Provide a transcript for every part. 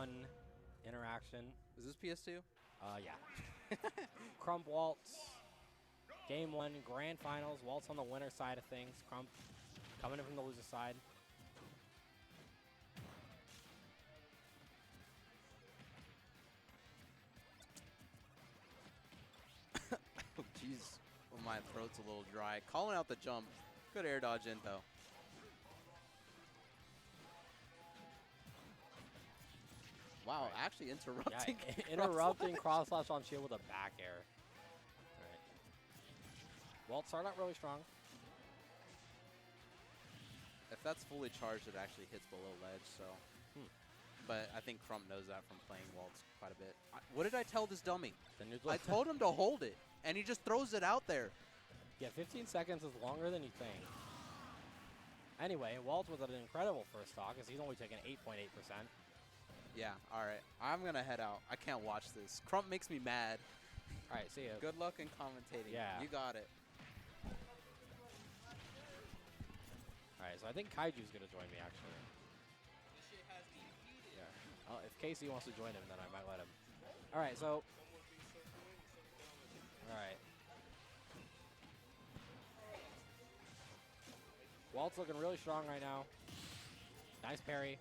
one interaction. Is this PS2? Yeah. Crump Waltz. Game 1, grand finals. Waltz on the winner side of things. Crump coming in from the loser side. Oh, jeez. Well, my throat's a little dry. Calling out the jump. Good air dodge in, though. Wow, Right. actually interrupting. Yeah, interrupting cross slash on shield with a back air. All right. Waltz started out really strong. If that's fully charged, it actually hits below ledge, so. But I think Crump knows that from playing Waltz quite a bit. What did I tell this dummy? I told him to hold it, and he just throws it out there. Yeah, 15 seconds is longer than you think. Anyway, Waltz with an incredible first stock as he's only taking 8.8%. Yeah, all right. I'm going to head out. I can't watch this. Crump makes me mad. All right, see ya. Good luck in commentating. Yeah. You got it. All right, so I think Kaiju's going to join me, actually. Yeah. If Casey wants to join him, then I might let him. All right, so. All right. Waltz looking really strong right now. Nice parry.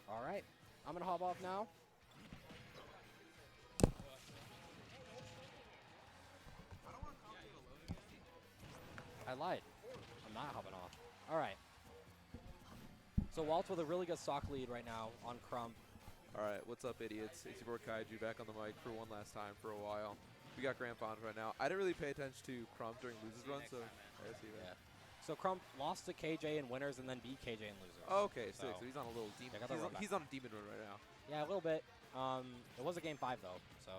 All right, I'm gonna hop off now. I lied. I'm not hopping off. All right. So Waltz with a really good stock lead right now on Crump. All right, what's up, idiots? It's your boy Kaiju back on the mic for one last time for a while. We got Grand Finals right now. I didn't really pay attention to Crump during losers run, so I see that. Yeah. So Crump lost to KJ in winners and then beat KJ in losers. Oh, okay, so he's on a little demon. He's on a demon run right now. Yeah, a little bit. It was a game 5 though, so.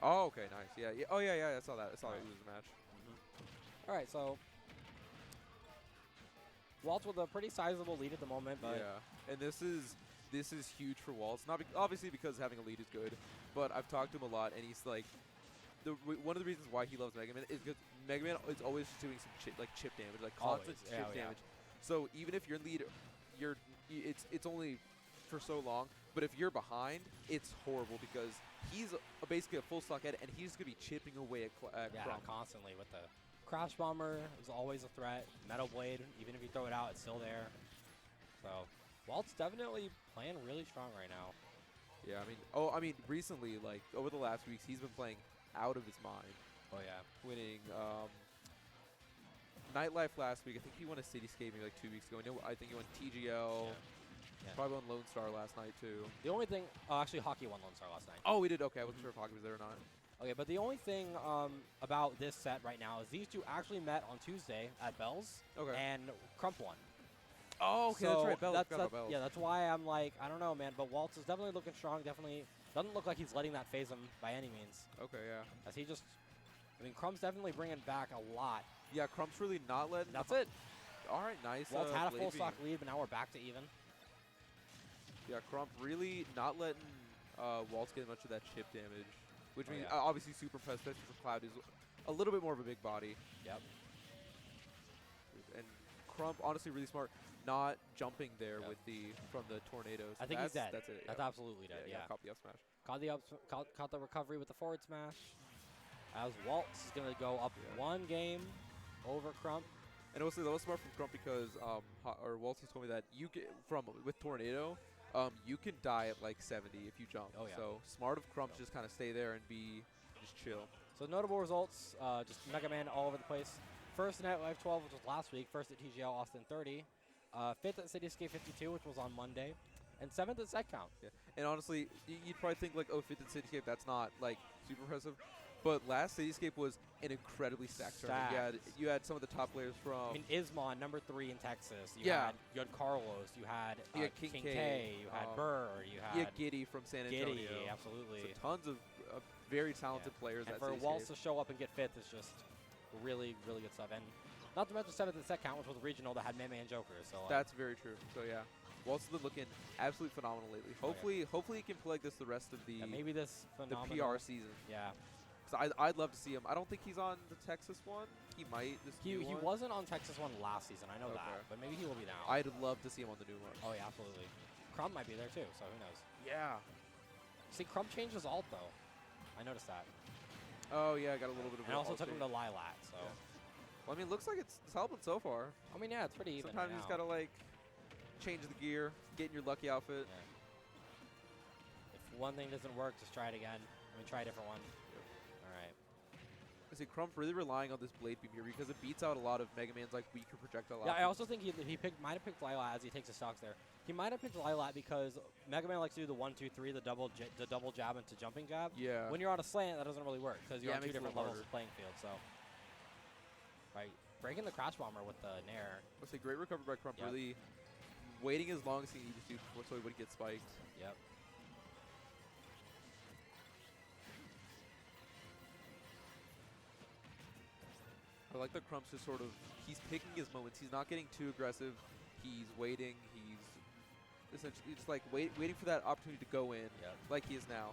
Oh, okay, nice. Yeah, yeah. Oh, yeah. I saw that. I saw that loser match. All right, so Waltz with a pretty sizable lead at the moment, but yeah, and this is huge for Waltz. Not obviously because having a lead is good, but I've talked to him a lot, and he's like, one of the reasons why he loves Megaman is because Megaman is always doing some chip damage, like constant chip damage. So even if you're in lead, it's only for so long. But if you're behind, it's horrible because he's basically a full stock head, and he's gonna be chipping away at Crump constantly with the Crash Bomber is always a threat. Metal Blade, even if you throw it out, it's still there. So Waltz definitely playing really strong right now. Yeah, I mean, recently, like over the last weeks, he's been playing out of his mind. Oh yeah, winning Nightlife last week. I think he won a Cityscape maybe like 2 weeks ago. I think he won TGL. Yeah. Probably won Lone Star last night too. The only thing, actually, Hockey won Lone Star last night. Oh, we did. Okay, I wasn't sure if Hockey was there or not. Okay, but the only thing about this set right now is these two actually met on Tuesday at Bell's. Okay. And Crump won. Oh, okay, so that's right. Bell's. Yeah, that's why I'm like, I don't know, man. But Waltz is definitely looking strong. Definitely doesn't look like he's letting that phase him by any means. Okay, yeah. As he just, Crump's definitely bringing back a lot. Yeah, Crump's really not letting. That's it. All right, nice. Waltz had a full stock lead, but now we're back to even. Yeah, Crump really not letting Waltz get much of that chip damage, which means obviously super press, especially for Cloud, is a little bit more of a big body. Yep. And Crump, honestly, really smart, not jumping there with from the tornadoes. I think he's dead. That's it. That's absolutely dead. Yeah. Caught the up smash. Caught the recovery with the forward smash. As Waltz is going to go up one game over Crump. And also, that was smart from Crump because Waltz has told me that you get with tornado. You can die at like 70 if you jump. Oh, yeah. So smart of Crump to just kind of stay there and just chill. So notable results, just Megaman all over the place. First at Nightlife 12, which was last week. First at TGL Austin 30. Fifth at Cityscape 52, which was on Monday. And 7th at Set Count. Yeah. And honestly, you'd probably think like, oh, 5th at Cityscape, that's not like super impressive. But last Cityscape was an incredibly stacked tournament. You had some of the top players from... Ismon, number 3 in Texas. You had Carlos. You had King K. You had Burr. You had Giddy from San Antonio. Giddy, absolutely. So tons of very talented players. And for Waltz to show up and get 5th is just really, really good stuff. And not to mention 7th at Set Count, which was a regional that had Megaman and Joker. So that's very true. So, yeah. Waltz has been looking absolutely phenomenal lately. Hopefully, hopefully he can play like this the rest of the maybe this the phenomenal PR season. Yeah. Because I'd love to see him. I don't think he's on the Texas one. He might. He wasn't on Texas one last season. I know that, but maybe he will be now. I'd love to see him on the new one. Oh yeah, absolutely. Crump might be there too, so who knows? Yeah. See, Crump changed his alt though. I noticed that. Oh yeah, I got a little bit of. And also took him to Lilat, so. Yeah. Well, I mean, looks like it's helping so far. I mean, yeah, it's pretty even. Sometimes you just gotta like change the gear, get in your lucky outfit. Yeah. If one thing doesn't work, just try it again. I mean, try a different one. Yep. All right. I see Crump really relying on this blade beam here because it beats out a lot of Megaman's like weaker projectile. Yeah, I also think he might have picked Lilat as he takes his stocks there. He might have picked Lilat because Megaman likes to do the 1-2-3, the double jab into jumping jab. Yeah. When you're on a slant, that doesn't really work because you're on two it makes it a different little levels of playing field. So, right, breaking the crash bomber with the nair. Let's say great recovery by Crump. Yep. Really waiting as long as he needed to before so he wouldn't get spiked. Yep. I like that Crump's just sort of, he's picking his moments. He's not getting too aggressive. He's waiting. He's essentially just like waiting for that opportunity to go in, like he is now.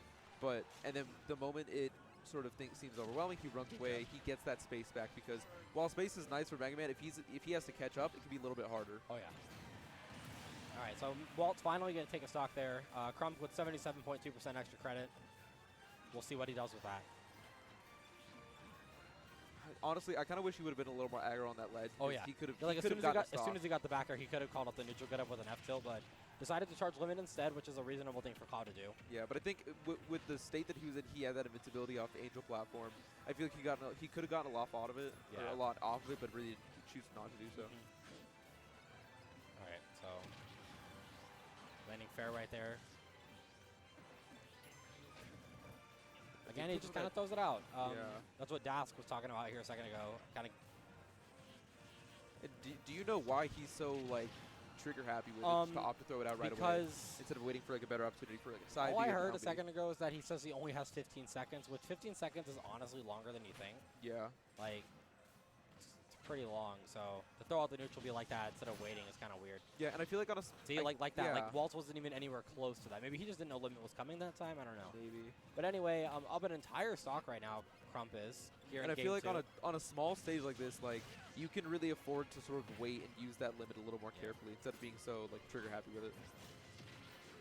And then the moment it sort of seems overwhelming, he runs away. He gets that space back because while space is nice for Megaman, if he has to catch up, it can be a little bit harder. Oh yeah. All right, so Walt's finally going to take a stock there. Crump with 77.2% extra credit. We'll see what he does with that. Honestly, I kind of wish he would have been a little more aggro on that ledge. Oh yeah, he could have. Yeah, like as soon as he got the backer, he could have called up the neutral getup with an F tilt, but decided to charge limit instead, which is a reasonable thing for Cloud to do. Yeah, but I think with the state that he was in, he had that invincibility off the Angel platform. I feel like he could have gotten a lot out of it, or a lot off of it, but really choose not to do so. All right, so landing fair right there. Again, he just kind of throws it out. That's what Dask was talking about here a second ago. Do you know why he's so like trigger happy with it, to opt to throw it out right away instead of waiting for like a better opportunity for like a side? All I heard a second ago is that he says he only has 15 seconds, which 15 seconds is honestly longer than you think. Yeah. Like, it's pretty long. So to throw out the neutral be like that instead of waiting is kind of weird. Yeah, and I feel like on a like that. Like Waltz wasn't even anywhere close to that. Maybe he just didn't know limit was coming that time. I don't know. Maybe. But anyway, up an entire stock right now. Crump is here. And in I feel like game on a small stage like this, like you can really afford to sort of wait and use that limit a little more carefully instead of being so like trigger happy with it.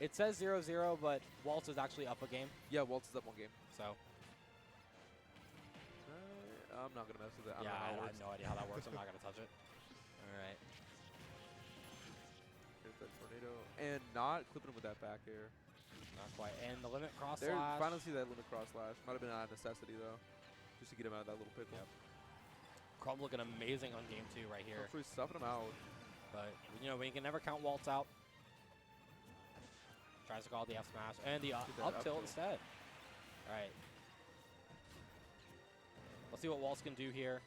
It says 0-0, but Waltz is actually up a game. Yeah, Waltz is up one game. So. I'm not gonna mess with that. I have no idea how that works. I'm not gonna touch it. All right. Here's that tornado, and not clipping him with that back air. Not quite. And the limit cross there, slash. Finally see that limit cross slash. Might have been out of necessity though, just to get him out of that little pickle. Yep. Crump looking amazing on game 2 right here. Hopefully stuffing him out. But you know, we can never count Waltz out. Tries to call the F smash and the up tilt instead. All right. Let's see what Waltz can do here.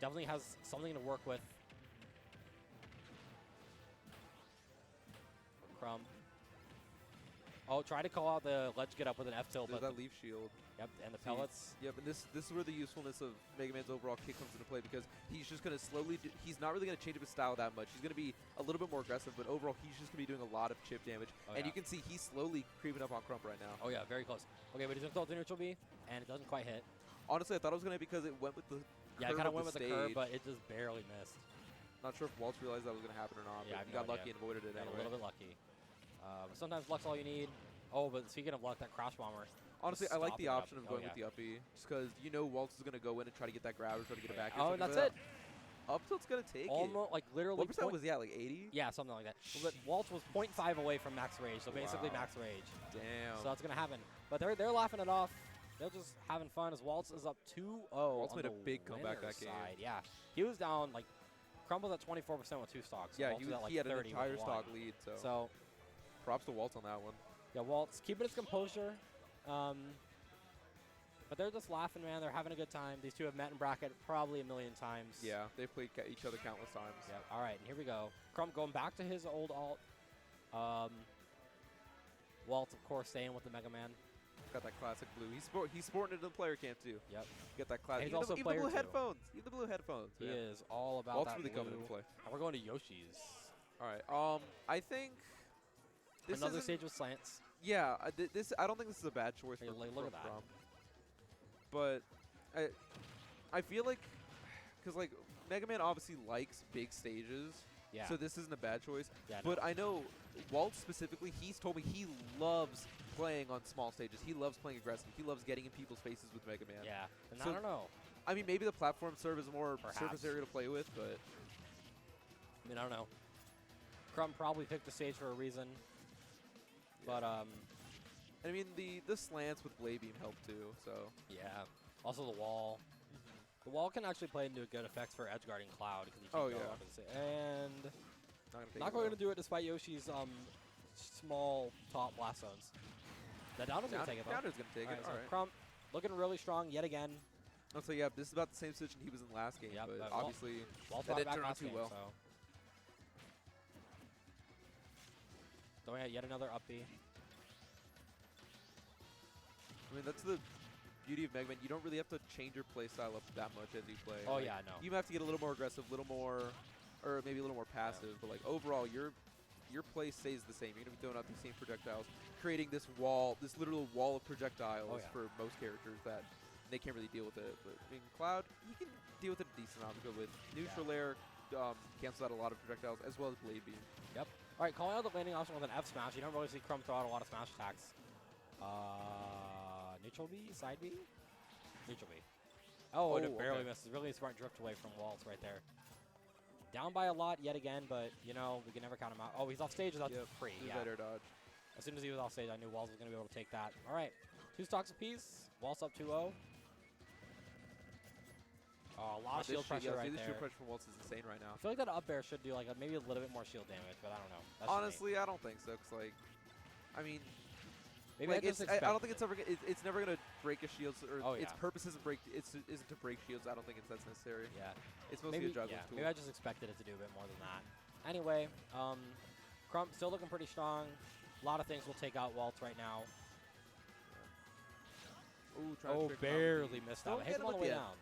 Definitely has something to work with. Crump. Oh, try to call out the ledge get up with an F tilt. There's that leaf shield. Yep, and the pellets. Yep, and this is where the usefulness of Mega Man's overall kick comes into play because he's just going to slowly he's not really going to change up his style that much. He's going to be a little bit more aggressive, but overall he's just going to be doing a lot of chip damage. And you can see he's slowly creeping up on Crump right now. Oh yeah, very close. Okay, but he's going to throw the neutral B, and it doesn't quite hit. Honestly, I thought it was going to because it went with the curve. Yeah, it kind of went with the curve, but it just barely missed. Not sure if Waltz realized that was going to happen or not, but he got lucky and avoided it anyway. A little bit lucky. But sometimes luck's all you need. Oh, but speaking of luck, that crash bomber. Honestly, I like the option of going with the uppie, just because you know Waltz is going to go in and try to get that grab or try to get it back. Oh, and that's it. Up tilt's going to take almost, like literally. What percent was he at, like 80? Yeah, something like that. But Waltz was 0.5 away from max rage, so basically max rage. Damn. So that's going to happen. But they're laughing it off. They're just having fun as Waltz is up 2-0. Waltz made a big comeback that game. Yeah, he was down like Crump was at 24% with 2 stocks. So yeah, he had an entire stock lead. So props to Waltz on that one. Yeah, Waltz keeping his composure. But they're just laughing, man. They're having a good time. These two have met in bracket probably a million times. Yeah, they've played each other countless times. Yep. All right, and here we go. Crump going back to his old alt. Waltz, of course, staying with the Megaman. Got that classic blue. He's sporting it in the player camp, too. Yep. Get that classic. He's also even player the blue too. headphones. Even the blue headphones. He is all about Waltz that really blue. coming into play. And we're going to Yoshi's. All right. I think Another isn't- stage with slants. Yeah, I don't think this is a bad choice Hey, for look at that. Crump. But I feel like, because like Mega Man obviously likes big stages, Yeah. so this isn't a bad choice. Yeah, But I know Waltz specifically, he's told me he loves playing on small stages. He loves playing aggressive. He loves getting in people's faces with Mega Man. Yeah. And So- I don't know. I mean, maybe the platform serves as more Perhaps. surface area to play with, but I mean, I don't know. Crump probably picked the stage for a reason. But, I mean, the slants with Blade Beam help too, so. yeah. Also the wall. The wall can actually play into good effects for edge guarding Cloud. Because he can Oh, go yeah. up and say, and Not gonna take not it going well. to do it despite Yoshi's small top blast zones. The down is going to take it, though. Downder's gonna take All right, it. so All right. Crump looking really strong yet again. So yeah, this is about the same position he was in last game, Yep, but but obviously Waltz that brought didn't back turn out last too game, well. so. Throwing out yet another up B. I mean, that's the beauty of Mega Man. You don't really have to change your play style up that much as you play. Oh, Like, yeah, I know. You have to get a little more aggressive, a little more, or maybe a little more passive. But like overall, your play stays the same. You're gonna be throwing out these same projectiles, creating this wall, this literal wall of projectiles Oh, yeah. for most characters that they can't really deal with it. But I mean, Cloud, he can deal with it a decent amount. Go with neutral layer, cancels out a lot of projectiles as well as Blade Beam. Yep. All right, calling out the landing option with an F smash. You don't really see Crump throw out a lot of smash attacks. Neutral B? Side B? Neutral B. Oh, and it barely okay. misses. Really smart drift away from Waltz right there. Down by a lot yet again, but, you know, we can never count him out. Oh, he's off stage. That's free. This is Yeah. better dodge. As soon as he was off stage, I knew Waltz was going to be able to take that. All right. 2 stocks apiece. Waltz up 2-0. Oh, a lot of shield pressure right The there. shield pressure from Waltz is insane right now. I feel like that up air should do like maybe a little bit more shield damage, but I don't know. That's just me. Honestly, I don't think so. Cause like, I mean, Maybe like I just I don't expected think it's it. ever. It's never gonna break a shield. Or Oh, its yeah. purpose isn't to break shields. I don't think that's necessary. Yeah. It's mostly Maybe, a juggling yeah, tool. maybe I just expected it to do a bit more than that. Anyway, Crump still looking pretty strong. A lot of things will take out Waltz right now. Ooh, trying to Oh, trick him out with barely the- missed Don't out. Hit get him on the at way end. down.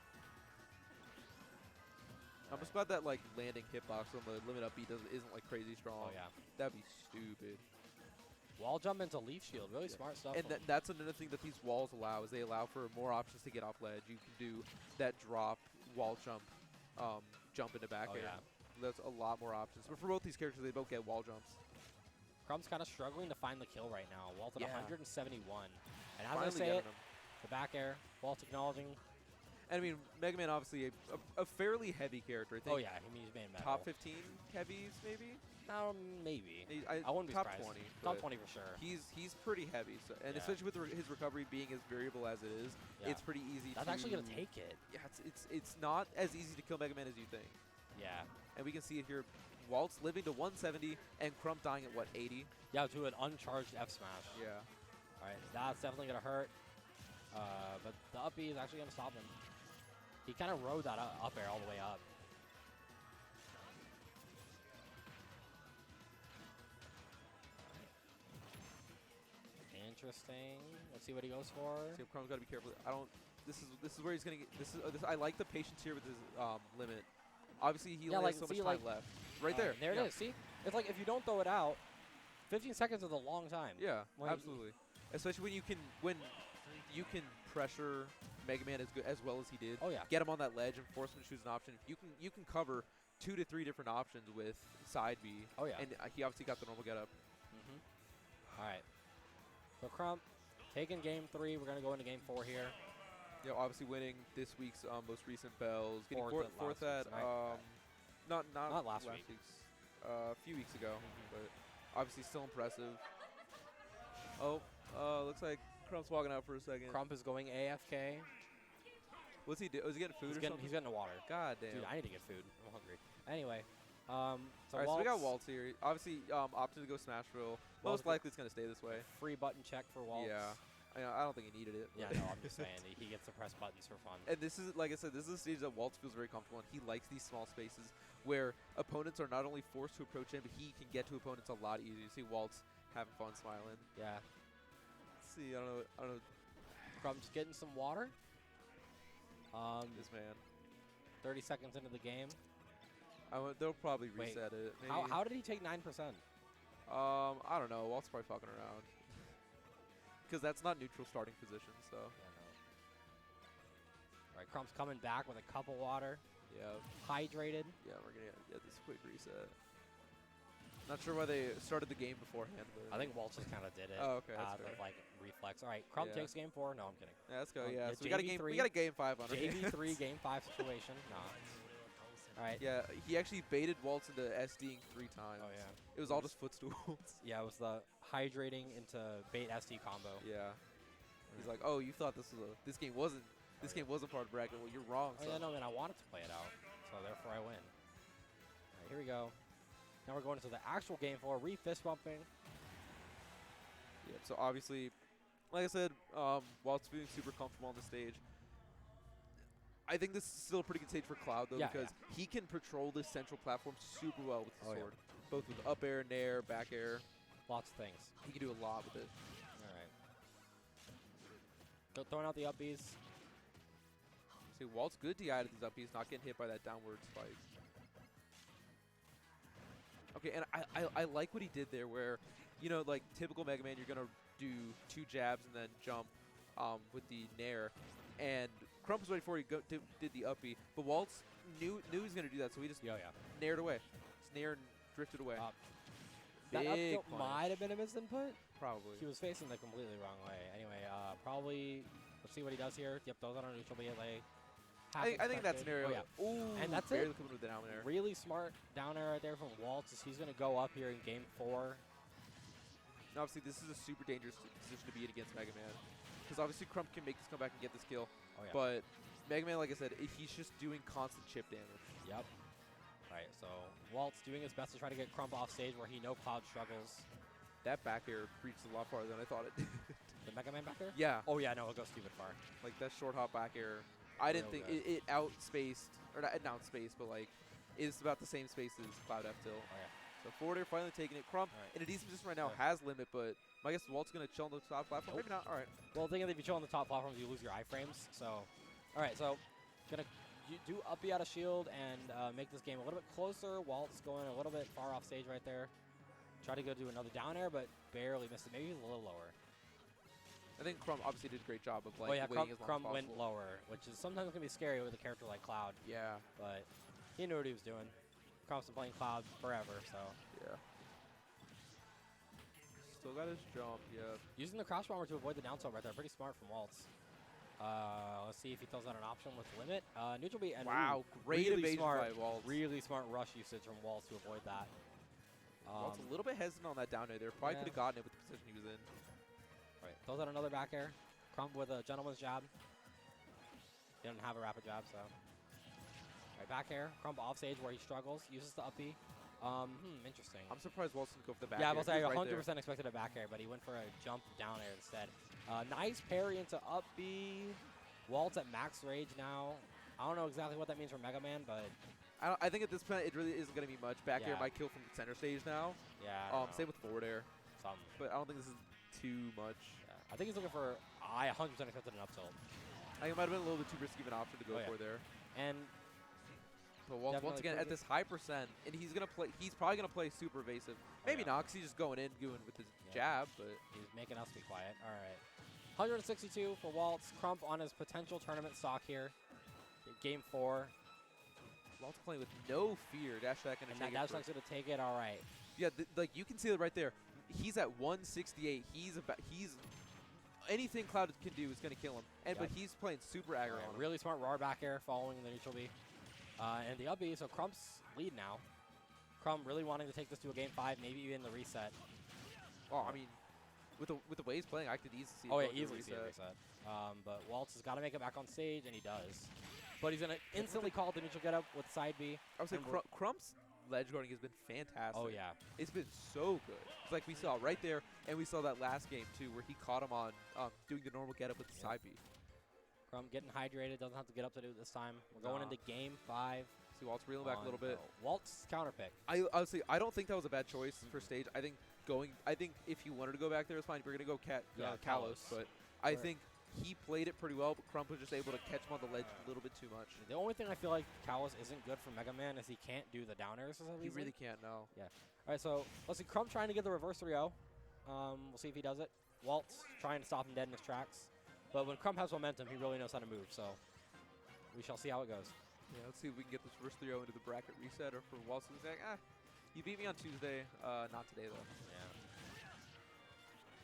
I'm just glad that like landing hitbox on the limit up B isn't like crazy strong. Oh, yeah. That'd be stupid. Wall jump into leaf shield. Really Yeah. smart stuff. And from him. that's another thing that these walls allow is they allow for more options to get off ledge. You can do that drop wall jump, jump into back Oh, air. yeah. That's a lot more options. But for both these characters, they both get wall jumps. Crump's kind of struggling to find the kill right now. Waltz at Yeah. 171. And as Finally I say getting it, them. the back air, Waltz acknowledging. And I mean, Mega Man obviously a fairly heavy character. I think Oh, yeah. I mean, he's made metal. top 15 heavies maybe. Maybe. I wouldn't be top surprised. 20. Top but 20 for sure. He's pretty heavy, so, and Yeah. especially with his recovery being as variable as it is, Yeah. it's pretty easy. That's to actually going to take it. Yeah, it's not as easy to kill Mega Man as you think. Yeah. And we can see it here. Waltz living to 170 and Crump dying at what, 80? Yeah, to an uncharged F smash. Yeah. All right, that's definitely going to hurt. But the up B is actually going to stop him. He kind of rode that up air all the way up. Interesting. Let's see what he goes for. So Crump's got to be careful. This is where he's gonna get. I like the patience here with his limit. Obviously, he Yeah, only like, has so see, much time like- left. Right there. There yeah. it is. See? It's like if you don't throw it out, 15 seconds is a long time. Yeah, Like- absolutely. Especially when you can pressure Mega Man as well as he did. Oh, yeah. Get him on that ledge and force him to choose an option. If you can cover 2 to 3 different options with side B. Oh, yeah. And he obviously got the normal get up. All right. So Crump taking game 3. We're going to go into game 4 here. Yeah, obviously winning this week's most recent bells. Getting Fourth fourth at at last week's, right? not last week. week's. A few weeks ago, but obviously still impressive. Oh, looks like Crump's walking out for a second. Crump is going AFK. What's he do? Was he getting food He's or getting, something? he's getting the water. God damn. Dude, I need to get food. I'm hungry. Anyway, so All right, so we got Waltz here. Obviously, opted to go Smashville. Waltz Most likely, it's going to stay this way. Free button check for Waltz. Yeah. I don't think he needed it. Yeah, but- no, I'm just saying. He gets to press buttons for fun. And this is, like I said, this is a stage that Waltz feels very comfortable in. He likes these small spaces where opponents are not only forced to approach him, but he can get to opponents a lot easier. You see Waltz having fun, smiling. Yeah. Let's see, I don't know. Crump's getting some water. This man. 30 seconds into the game. They'll probably Wait, reset it. Maybe. How did he take 9%? I don't know. Walt's probably fucking around. Because that's not neutral starting position, so. Yeah, no. All right, Crump's coming back with a cup of water. Yeah. Hydrated. Yeah, we're going to get this quick reset. Not sure why they started the game beforehand. But I think Waltz just kind of did it. Oh, okay. That's Out fair. of, like, reflex. All right, Crump Yeah. takes game 4. No, I'm kidding. Yeah, let's go. Um, Yeah, the so we got a game 5 on our hands. JV3 game 5 situation. Nah. All right. Yeah, he actually baited Waltz into SDing 3 times. Oh, yeah. It was all just footstools. Yeah, it was the hydrating into bait SD combo. Yeah. He's like, oh, you thought this game wasn't part of the bracket. Well, you're wrong. Oh, son. yeah, no, man, I wanted to play it out, so therefore I win. All right, here we go. Now we're going into the actual game 4, fist bumping. Yeah, so obviously, like I said, Waltz being super comfortable on the stage. I think this is still a pretty good stage for Cloud, though, Yeah, because he can patrol this central platform super well with the Oh, yeah. sword. Both with up air, nair, back air. Lots of things. He can do a lot with it. All right. Throwing out the up Bs. See, Walt's good DI to these up. He's not getting hit by that downward spike. Okay, and I like what he did there where, you know, like typical Mega Man, you're going to do 2 jabs and then jump with the nair. And Crump was waiting for it, he did the up B. But Waltz knew he was going to do that, so he just Yeah. naired away. Just nair and drifted away. That up Big tilt punish. might have been a misinput. Probably. He was facing the completely wrong way. Anyway, probably, let's see what he does here. Yep, those on a neutral B, like, I think that scenario. Oh, yeah. Ooh, And that's barely it. coming with the down air. Really smart down air right there from Waltz. Is he's going to go up here in game 4. And obviously, this is a super dangerous position to be in against Mega Man. Because obviously, Crump can make this comeback and get this kill. Oh, yeah. But Mega Man, like I said, he's just doing constant chip damage. Yep. Right, so Waltz doing his best to try to get Crump off stage where he know Cloud struggles. That back air reached a lot farther than I thought it did. The Mega Man back there? Yeah. Oh, yeah, no, it goes stupid far. Like that short hop back air. I didn't Real think it outspaced, or not outspaced, but like it's about the same space as Cloud F tilt. Oh, yeah. So forward air finally taking it. Crump All right. in a decent position right now, Yeah. has limit, but I guess Walt's gonna chill on the top platform. Nope. Maybe not. All right. Well, the thing is, if you chill on the top platforms, you lose your iframes. So, all right, so gonna do up B out of shield and make this game a little bit closer. Waltz going a little bit far off stage right there. Try to go do another down air, but barely missed it. Maybe a little lower. I think Crump obviously did a great job of like Oh yeah, waiting as long Crump as went possible. lower, which is sometimes gonna be scary with a character like Cloud. Yeah. But he knew what he was doing. Crump's been playing Cloud forever, so Yeah. Still got his jump. Yeah. using the crouch bomber to avoid the down tilt right there, pretty smart from Waltz. Let's see if he throws out an option with limit. Neutral B and Wow, ooh, great really evasion smart, by Waltz. really smart rush usage from Waltz to avoid that. Waltz a little bit hesitant on that down air there. Probably Yeah. could have gotten it with the position he was in. Right, throws out another back air. Crump with a gentleman's jab. He doesn't have a rapid jab, so. Right, back air. Crump off stage where he struggles. Uses the up B. Interesting. I'm surprised Waltz didn't go for the back Yeah, I air. was say He was right 100% there. expected a back air, but he went for a jump down air instead. Nice parry into up B. Waltz at max rage now. I don't know exactly what that means for Mega Man, but I think at this point it really isn't going to be much. Back air Yeah. might kill from center stage now. yeah. I don't know. Same with forward air. Some. But I don't think this is too much. Yeah. I think he's looking for. I 100% expected an up tilt. I think it might have been a little bit too risky of an option to go Oh, yeah. for there. And But once Definitely again, could at be. this high percent, and he's probably gonna play super evasive. Maybe yeah. not, because he's just going with his Yeah. jab. But he's making us be quiet. All right. 162 for Waltz. Crump on his potential tournament stock here. Game 4. Walt's playing with no fear. Dash Attack gonna And take that it. dash attack's going to take it. All right. Yeah, like you can see it right there. He's at 168. He's anything Cloud can do is gonna kill him. And Yep. but he's playing super All aggro right, on him. really smart raw back air following the neutral B. And the up B, so Crump's lead now. Crump really wanting to take this to a game 5, maybe even the reset. Oh, I mean, with the way he's playing, I could easily see. Oh, it yeah, going to a easily see a reset. But Waltz has got to make it back on stage, and he does. But he's going to instantly call it the neutral get up with side B. I would say And we're- Crump's ledge guarding has been fantastic. Oh, yeah. It's been so good. It's like we saw right there, and we saw that last game too, where he caught him on doing the normal get up with the side B. Crump getting hydrated, doesn't have to get up to do it this time. We're going Nah. into game 5. See Waltz reeling back a little bit. Waltz counter pick. I honestly, I don't think that was a bad choice for stage. I think if he wanted to go back there, it's fine. We're gonna go Yeah, Kalos, Kalos. but I Right. think he played it pretty well, but Crump was just able to catch him on the ledge a little bit too much. The only thing I feel like Kalos isn't good for Mega Man is he can't do the down airs. He really can't, no. Yeah. All right, so let's see. Crump trying to get the reverse 3-0. We'll see if he does it. Waltz trying to stop him dead in his tracks. But when Crump has momentum, he really knows how to move. So we shall see how it goes. Yeah, let's see if we can get this reverse 3-0 into the bracket reset, or for Waltz to say, you beat me on Tuesday. Not today, though. Yeah.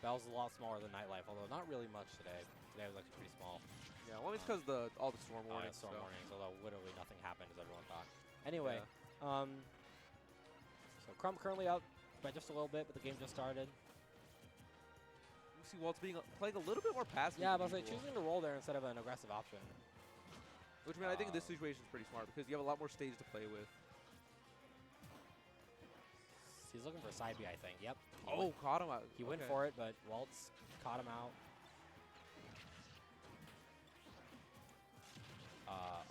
Bell's a lot smaller than Nightlife, although not really much today. Today was actually pretty small. Yeah, well, it's because all the storm warnings. Storm warnings, although literally nothing happened as everyone thought. Anyway, Yeah. So Crump currently up by just a little bit, but the game just started. You see Waltz playing a little bit more passive. Yeah, than but I was usual. choosing to roll there instead of an aggressive option. Which, I mean, I think in this situation is pretty smart because you have a lot more stage to play with. He's looking for a side B, I think. Yep. Oh, caught him out. He went for it, but Waltz caught him out.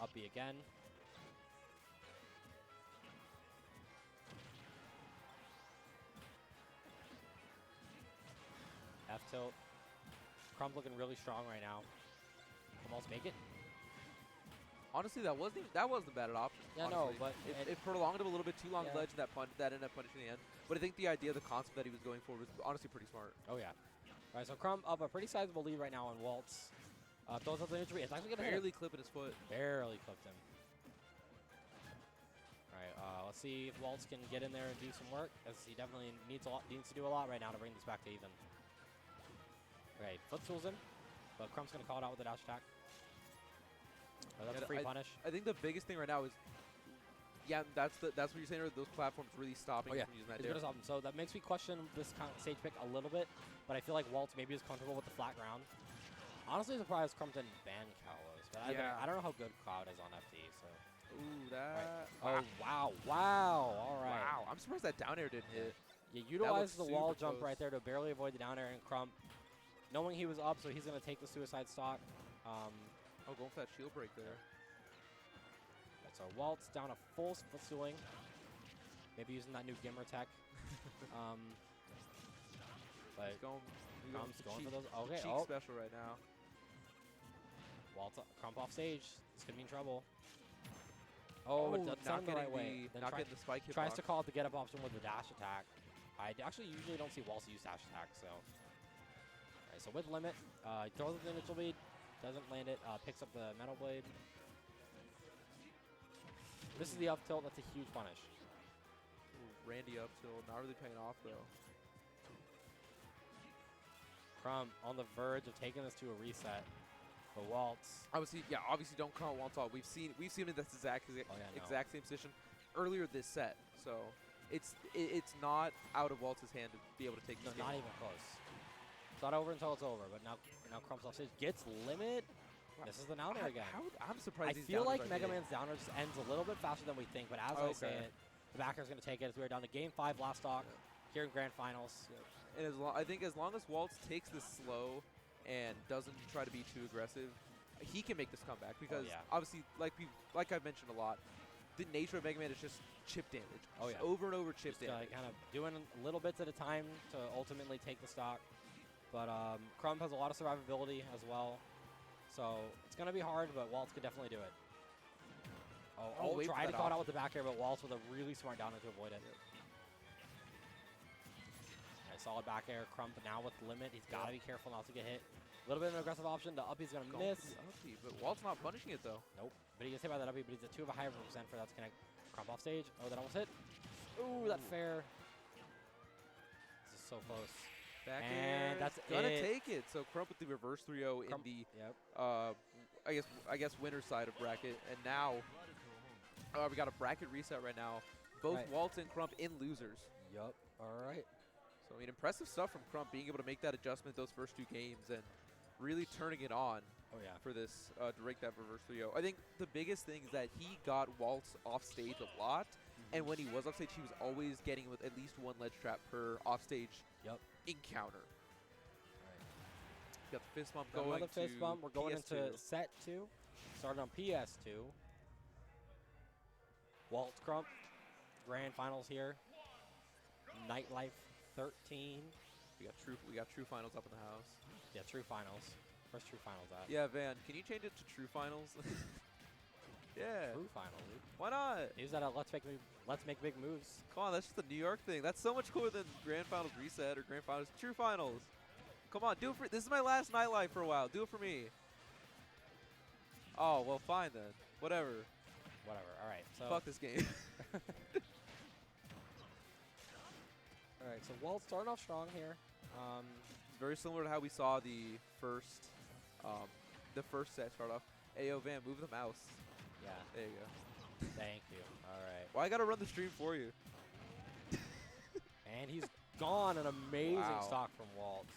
Up B again. F tilt. Crump looking really strong right now. Almost make it. Honestly, that wasn't a bad option. Yeah, honestly. no, but it prolonged him a little bit too long Yeah. ledge that ended up punishing the end. But I think the idea, the concept that he was going for was honestly pretty smart. Oh yeah. All right, so Crump up a pretty sizable lead right now on Waltz. Throws up the injury. It's actually gonna hit him. Barely clipping his foot. Barely clipped him. All right, let's see if Waltz can get in there and do some work, as he definitely needs to do a lot right now to bring this back to even. Okay, foot tools him, but Crump's gonna call it out with a dash attack. That's a free punish. I think the biggest thing right now is, that's what you're saying. Are those platforms really stopping him from using that? He's gonna stop him. So that makes me question this kind of stage pick a little bit, but I feel like Waltz maybe is comfortable with the flat ground. Honestly, surprised Crump didn't ban Kalos, but I don't know how good Cloud is on FD. So. Ooh, that. Right. Oh wow! All right. Wow, I'm surprised that down air didn't hit. Yeah, utilized the wall super jump close. right there to barely avoid the down air, and Crump, knowing he was up, so he's gonna take the suicide stock. Oh, going for that shield break there. Right, so Waltz down a full footstooling. Maybe using that new Gimmer tech. But He's going Crump's for going cheek, for those. Okay, cheek oh, special right now. Waltz Crump off stage. This could be in trouble. Oh, it doesn't sound the right way. Then not getting the spike hit. tries to call it the get up option with the dash attack. I actually usually don't see Waltz use dash attack, so. Alright, so with limit, he throws the initial bead, doesn't land it, picks up the metal blade. This is the up tilt, that's a huge punish. Ooh, Randy up tilt, not really paying off though. Crump on the verge of taking this to a reset. But Waltz. Obviously don't count Waltz off. We've seen it in this exact same position earlier this set. So it's not out of Waltz's hand to be able to take this game. Not even close. It's not over until it's over, but now Crump's off stage. Gets limit. This is the down air again. I'm surprised. I feel like Mega Man's down air just ends a little bit faster than we think, but as I say it, the back air's going to take it as we're down to Game 5 last stock here in Grand Finals. And I think as long as Waltz takes this slow and doesn't try to be too aggressive, he can make this comeback because obviously, like I've mentioned a lot, the nature of Mega Man is just chip damage. Over and over chip damage. Kind of doing little bits at a time to ultimately take the stock. But Crump has a lot of survivability as well. So it's going to be hard, but Waltz could definitely do it. Tried to call it out with the back air, but Waltz with a really smart down air to avoid it. Right, solid back air. Crump now with limit. He's got to be careful not to get hit. A little bit of an aggressive option. The uppie's going to miss. But Waltz not punishing it, though. Nope. But he gets hit by that uppie, but he's at 2 of a higher percent for that to connect. Crump off stage. Oh, that almost hit. Ooh, that fair. This is so close. Back and air. That's gonna it. take it. So Crump with the reverse 3-0 in the I guess winner's side of bracket. And now we got a bracket reset right now. Both Waltz and Crump in losers. Yup. All right. So I mean, impressive stuff from Crump being able to make that adjustment those first 2 games and really turning it on. For this to break that reverse 3-0. I think the biggest thing is that he got Waltz off stage a lot, and when he was off stage, he was always getting with at least 1 ledge trap per off stage encounter. Got the fist bump going. Another fist bump. We're going PS2. into set 2. Starting on PS2. Waltz Crump. Grand finals here. Nightlife 13. We got true finals up in the house. Yeah, true finals. Where's True Finals at? Yeah, Van, can you change it to True Finals? Yeah. True Finals, dude. Why not? Use that at Let's Make Big Moves. Come on, that's just a New York thing. That's so much cooler than Grand Finals Reset or Grand Finals True Finals. Come on, do it for. This is my last Nightlife for a while. Do it for me. Oh well, fine then. Whatever. Whatever. All right. So Fuck this game. all right. So Waltz starting off strong here. It's very similar to how we saw the first set start off. Ayo, Van, move the mouse. Yeah. There you go. Thank you. All right. Well, I gotta run the stream for you. And he's gone. An amazing Wow. stock from Waltz.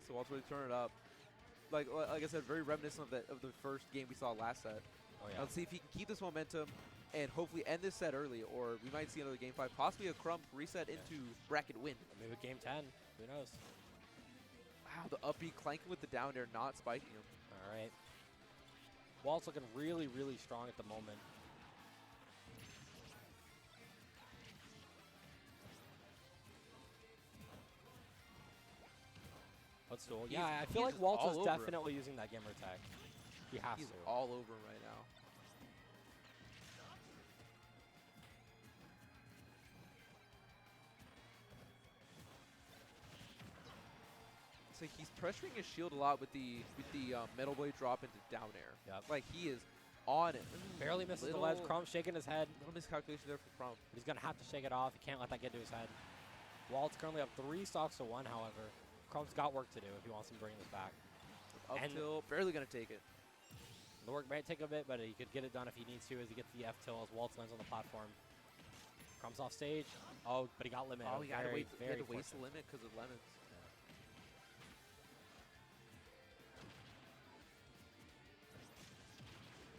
So Waltz really turn it up. Like I said, very reminiscent of the first game we saw last set. Oh yeah. Let's see if he can keep this momentum and hopefully end this set early, or we might see another game 5, possibly a Crump reset into bracket win. Maybe game 10. Who knows? Wow, the up B clanking with the down air, not spiking him. All right. Waltz looking really, really strong at the moment. Let's duel. Yeah, I feel like he's Waltz all is over him. definitely using that gamer tag. He has He's to. all over him right now. So he's pressuring his shield a lot with the metal blade drop into down air. Yep. Like he is on it. Barely misses the Little- ledge. Crump shaking his head. Little miscalculation there from Crump. He's going to have to shake it off. He can't let that get to his head. Waltz currently up 3 stocks to 1, however. Crump's got work to do if he wants to bring this back. Up And- tilt, barely gonna take it. The work might take a bit, but he could get it done if he needs to as he gets the F-tilt as Waltz lands on the platform. Crump's off stage. Oh, but he got limited. Oh, he had to Very, wait. He had very to waste the fortunate. limit because of lemons.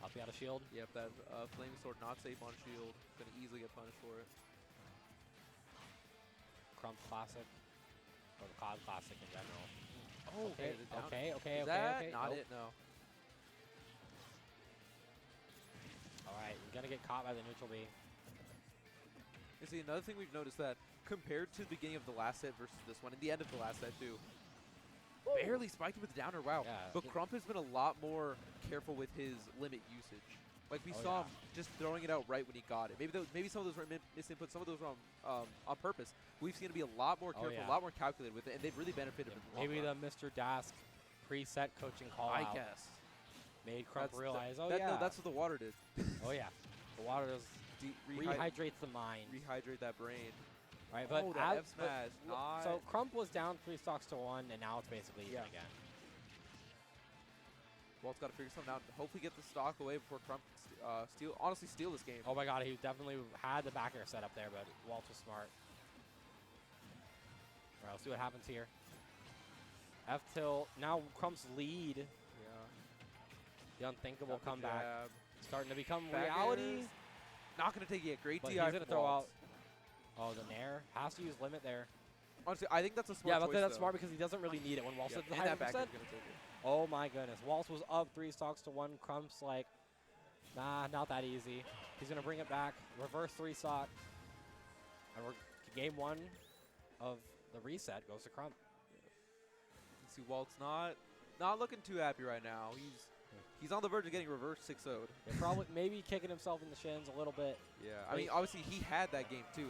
Up he out of shield. Yep, that flaming sword not safe on shield. Gonna easily get punished for it. Crump classic. Or the COD classic in general. Oh, Okay, the down okay, okay, Is okay, that okay. not Nope. it? No. All right, we're going to get caught by the neutral B. You see, another thing we've noticed that compared to the beginning of the last set versus this one, and the end of the last set too, barely spiked with the downer. Wow. Yeah. But Crump has been a lot more careful with his limit usage. Like we Oh, saw yeah. him just throwing it out right when he got it. Maybe some of those were misinput, some of those were on purpose. We've seen him be a lot more careful, yeah. a lot more calculated with it, and they've really benefited from the long Maybe run. the Mr. Dask preset coaching call I out guess. made Crump That's- realize, oh that- yeah. No, that's what the water did. oh yeah. The water does rehydrates the mind. Rehydrate that brain. Right, but Oh, that as- F smash. so Crump was down 3 stocks to 1, and now it's basically even Yeah. again. Walt's got to figure something out. Hopefully get the stock away before Crump can honestly steal this game. Oh my god, he definitely had the back air set up there, but Waltz was smart. All right, let's see what happens here. F tilt. Now Crump's lead. Yeah. The unthinkable Got the comeback jab. starting to become Back reality. airs. Not going to take it yet. Great But DI he's going to from throw Waltz. out. Oh, the nair. Has to use limit there. Honestly, I think that's a smart Yeah, but choice, that's though. smart because he doesn't really need it when Waltz Yep, hits the and high that back is percent. going to take it. Oh my goodness. Waltz was up 3 stocks to 1. Crump's like, nah, not that easy. He's going to bring it back. Reverse 3 stock. And we're game 1 of the reset goes to Crump. You see Waltz not looking too happy right now. He's on the verge of getting reverse 6-0'd. They're probably maybe kicking himself in the shins a little bit. Yeah, I mean, obviously he had that game too,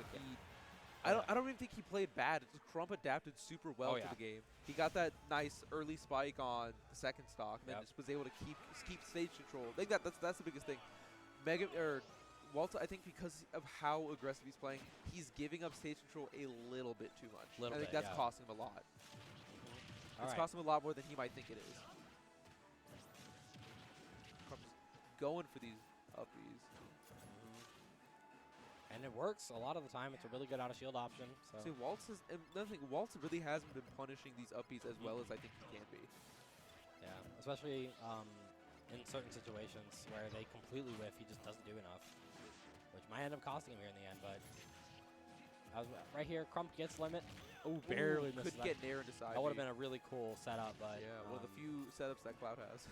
and I don't even think he played bad. It's just Crump adapted super well Oh, to yeah. the game. He got that nice early spike on the second stock, and then Yep. just was able to keep stage control. I think that's the biggest thing. Waltz, I think because of how aggressive he's playing, he's giving up stage control a little bit too much. Little I think bit, that's yeah. costing him a lot. All It's right. costing him a lot more than he might think it is. Crump's going for these uppies. And it works a lot of the time. It's a really good out of shield option. So See, Waltz is another thing. Waltz really hasn't been punishing these uppies as well as I think he can be. yeah, especially in certain situations where they completely whiff, he just doesn't do enough, which might end up costing him here in the end. But right here, Crump gets limit. Oh, barely Ooh, misses could that. get nair into side. That would have B. been a really cool setup, but Yeah, one of the few setups that Cloud has.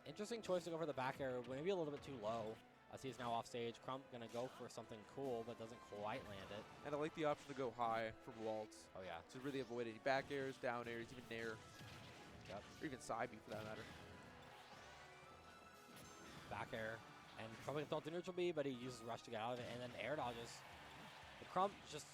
interesting choice to go for the back air, maybe a little bit too low. As he's now off stage, Crump gonna go for something cool, but doesn't quite land it. And I like the option to go high from Waltz Oh yeah, to really avoid any back airs, down airs, even nair, yep. or even side B for that matter. back air, and probably throw the neutral B, but he uses rush to get out of it, and then air dodges. The Crump just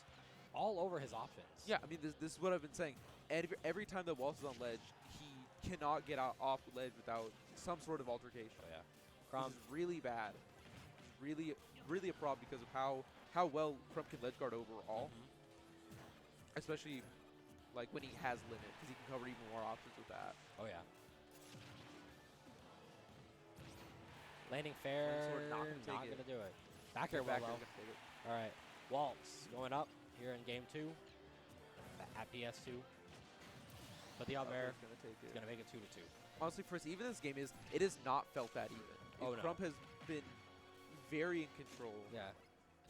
all over his options. Yeah, I mean, this is what I've been saying. Every time that Waltz is on ledge, he cannot get off ledge without some sort of altercation. Oh, yeah. Crump is really bad. Really a problem because of how well Crump can ledge guard overall. Especially like when he has limit, because he can cover even more options with that. Oh, yeah. Landing fair, not not gonna going to do it. Back air well, though. All right. Waltz going up here in game 2 at PS2. But the up air is going to make it 2-2. Honestly, for us, even this game it has not felt that even. Oh, no. Crump has been very in control. Yeah. I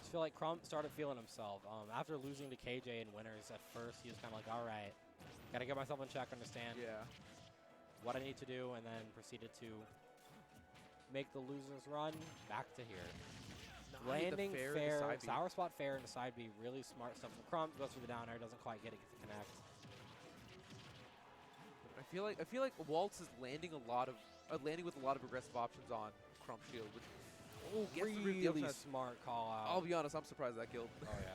just feel like Crump started feeling himself. After losing to KJ in winners at first, he was kind of like, all right, got to get myself in check, understand what I need to do, and then proceeded to make the losers run back to here. Landing fair, sour spot fair into side B, really smart stuff from Crump. Goes through the down air, doesn't quite get it to connect. I feel like Waltz is landing with a lot of aggressive options on Crump shield, which Really smart call out. I'll be honest, I'm surprised that killed. Oh yeah,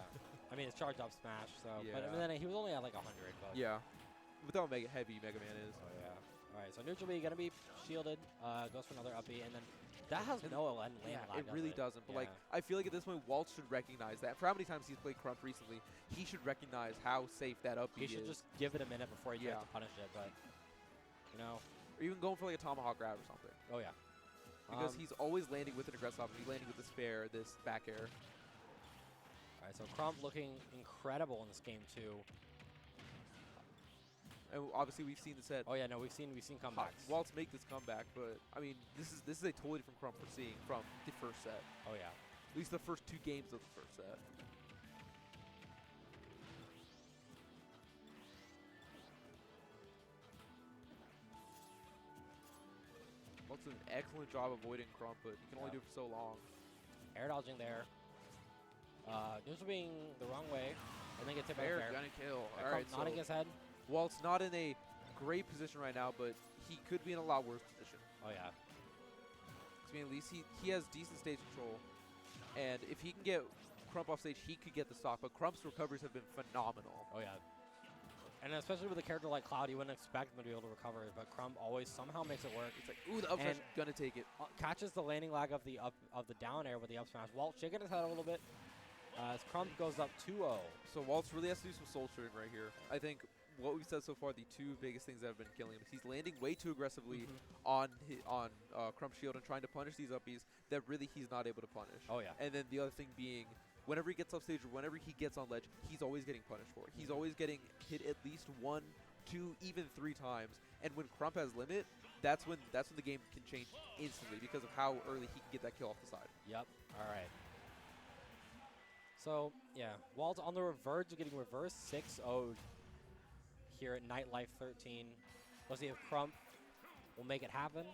I mean it's charged up smash, so but Yeah. then he was only at like 100. But Yeah, without heavy Megaman is. Oh yeah. All right, so neutral B gonna be shielded. Goes for another up B, and then that has no land lag. It really doesn't. But like, I feel like at this point, Waltz should recognize that. For how many times he's played Crump recently, he should recognize how safe that up B he should is. just give it a minute before he tries to punish it. But you know, or even going for like a tomahawk grab or something. Oh yeah. Because he's always landing with an aggressive option. He's landing with this fair, this back air. All right, so Crump looking incredible in this game too. And obviously we've seen this at. Oh yeah, no, we've seen comebacks. Waltz make this comeback, but I mean this is a totally different Crump we're seeing from the first set. Oh yeah. At least the first 2 games of the first set. Waltz did an excellent job avoiding Crump, but you can only do it for so long. Air dodging there. Neutral being the wrong way, and then gets hit by the fair. Gonna kill. All right, nodding his head. Waltz not in a great position right now, but he could be in a lot worse position. Oh yeah. I mean, at least he has decent stage control, and if he can get Crump off stage, he could get the stock. But Crump's recoveries have been phenomenal. Oh yeah. And especially with a character like Cloud, you wouldn't expect him to be able to recover it, but Crump always somehow makes it work. It's like, ooh, the up smash, gonna take it. Catches the landing lag of the down air with the up smash. Waltz shaking his head a little bit as Crump goes up 2-0. So Waltz really has to do some soul shooting right here. I think what we've said so far, the 2 biggest things that have been killing him, is he's landing way too aggressively on Crump shield and trying to punish these uppies that really he's not able to punish. Oh yeah. And then the other thing being, whenever he gets off stage or whenever he gets on ledge, he's always getting punished for it. He's always getting hit at least 1, 2, even 3 times. And when Crump has limit, that's when the game can change instantly because of how early he can get that kill off the side. Yep. All right. So yeah, Waltz on the verge of getting reverse 6-0'd here at Nightlife 13. Let's see if Crump will make it happen.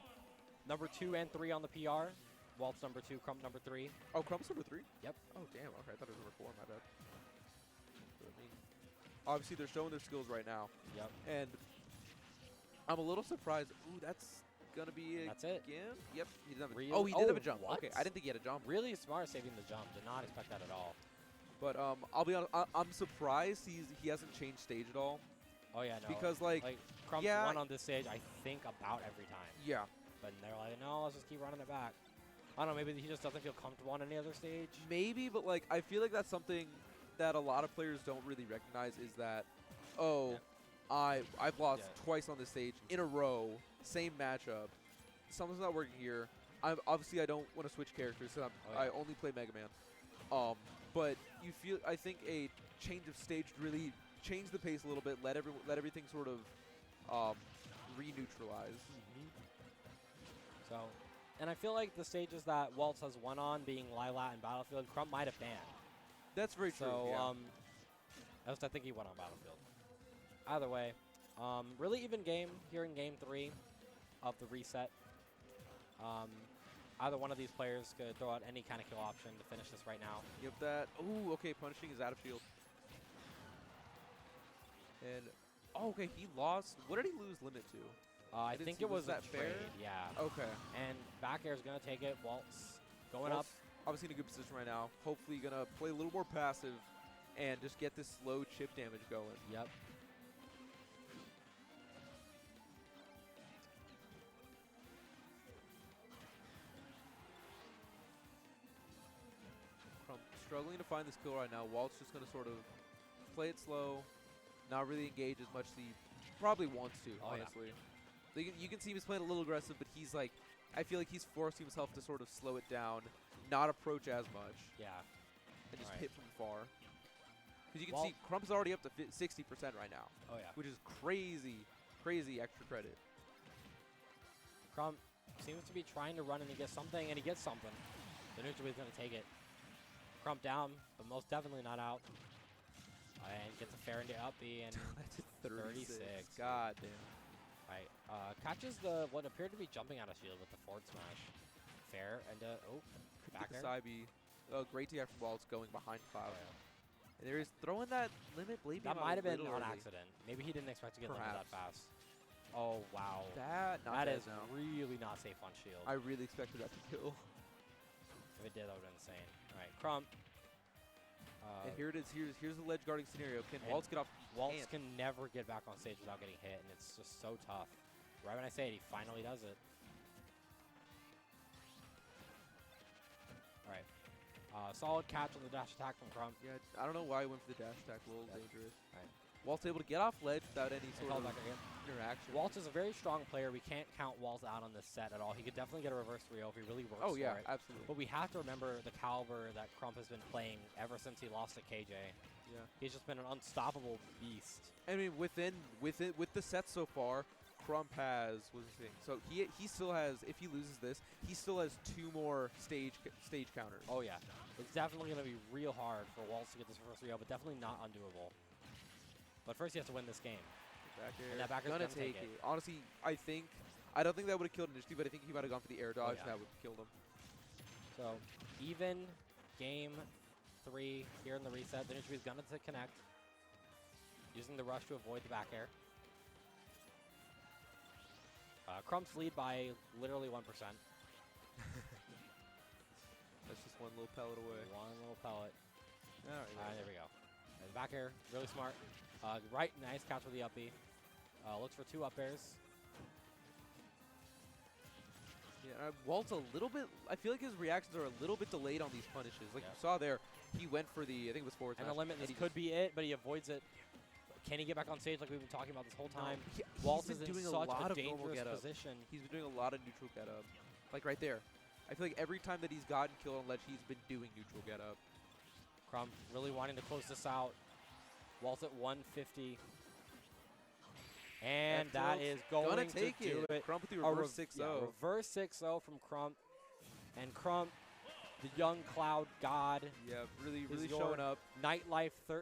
Number 2 and 3 on the PR. Waltz number 2, Crump number 3. Oh, Crump's number 3? Yep. Oh, damn. Okay, I thought it was number 4. My bad. But, I mean, obviously, they're showing their skills right now. Yep. And I'm a little surprised. Ooh, that's going to be That's it. Again? Yep. He didn't have a, Really? oh, he did have a jump. What? Okay, I didn't think he had a jump. Really smart saving the jump. Did not expect that at all. But I'll be honest, I'm surprised he hasn't changed stage at all. Oh, yeah, no. Because, like Crump's won on this stage, I think, about every time. Yeah. But they're like, no, let's just keep running it back. I don't know, maybe he just doesn't feel comfortable on any other stage. Maybe, but like I feel like that's something that a lot of players don't really recognize is that, I've lost twice on this stage in a row, same matchup. Something's not working here. Obviously I don't want to switch characters, so I only play Megaman. But you feel I think a change of stage really changed the pace a little bit, let everything sort of re-neutralize. So. And I feel like the stages that Waltz has won on, being Lilat and Battlefield, Crump might have banned. That's very true. So, yeah. at least I think he won on Battlefield. Either way, really even game here in Game 3 of the reset. Either one of these players could throw out any kind of kill option to finish this right now. Yep, that. Ooh, okay, punishing is out of shield. And, oh, okay, he lost. What did he lose limit to? I think it was that a fair? trade, yeah. Okay. And back air is going to take it. Waltz going up. Waltz obviously in a good position right now. Hopefully going to play a little more passive and just get this slow chip damage going. Yep. Crump struggling to find this kill right now. Waltz just going to sort of play it slow, not really engage as much as he probably wants to, Oh, yeah. honestly. So you can see he's playing a little aggressive, but he's like, I feel like he's forcing himself to sort of slow it down, not approach as much, Yeah. and just Alright. hit from far. Because you can Well- see Crump's already up to 60% right now, Oh, yeah. which is crazy, crazy extra credit. Crump seems to be trying to run and he gets something, and he gets something. The neutral is going to take it. Crump down, but most definitely not out. And gets a fair into up B, and That's 36. 36. God damn. right, catches the what appeared to be jumping out of shield with the forward smash. Fair, and back Get the air. side B. Great TF from Waltz going behind Cloud. Oh, And there is throwing that limit blade beam that out might a have been little on early. accident. Maybe he didn't expect to get limited that Perhaps. fast. Oh, wow. That That is now. really not safe on shield. I really expected that to kill. If it did, that would have been insane. All right, Crump. And here it is. Here's the ledge guarding scenario. Can and Waltz get off? Waltz Can't. can never get back on stage without getting hit, and it's just so tough. Right when I say it, he finally does it. All right. Solid catch on the dash attack from Crump. Yeah, I don't know why he went for the dash attack. A little Yep. dangerous. Right. Waltz able to get off ledge without any And sort called of back again. interaction. Waltz is a very strong player. We can't count Waltz out on this set at all. He could definitely get a reverse 3-0 if he really works Oh for yeah, it. absolutely. But we have to remember the caliber that Crump has been playing ever since he lost to KJ. Yeah. He's just been an unstoppable beast. I mean, with the set so far, Crump has what's the thing? So he still has. If he loses this, he still has 2 more stage counters. Oh, yeah. It's definitely going to be real hard for Waltz to get this first 3-0, but definitely not undoable. But first he has to win this game. Back air. And that back air's gonna gonna take take it. it. Honestly, I don't think that would have killed initially, but I think he might have gone for the air dodge. yeah. And that would have killed him. So, even game 3 here in the reset. The is going to connect. Using the rush to avoid the back air. Crump's lead by literally 1%. That's just one little pellet away. One little pellet. All right. There we go. And back air, really smart. Right, nice catch with the up B. Looks for 2 up airs. Yeah, Waltz a little bit. I feel like his reactions are a little bit delayed on these punishes. Like Yeah. you saw there, he went for the. I think it was forward And the smash, limit, and this he could be it, but he avoids it. Can he get back on stage like we've been talking about this whole No, time? he- Waltz he's is been in doing a such lot a of normal dangerous get-up. position. He's been doing a lot of neutral get up. Like right there. I feel like every time that he's gotten killed on ledge, he's been doing neutral get up. Crump really wanting to close this out. Waltz at 150. And that is going Gonna to take do it. Crump with the A reverse 6-0. reverse 6-0 from Crump. And Crump, the young Cloud God, Yeah, really is your showing up. Nightlife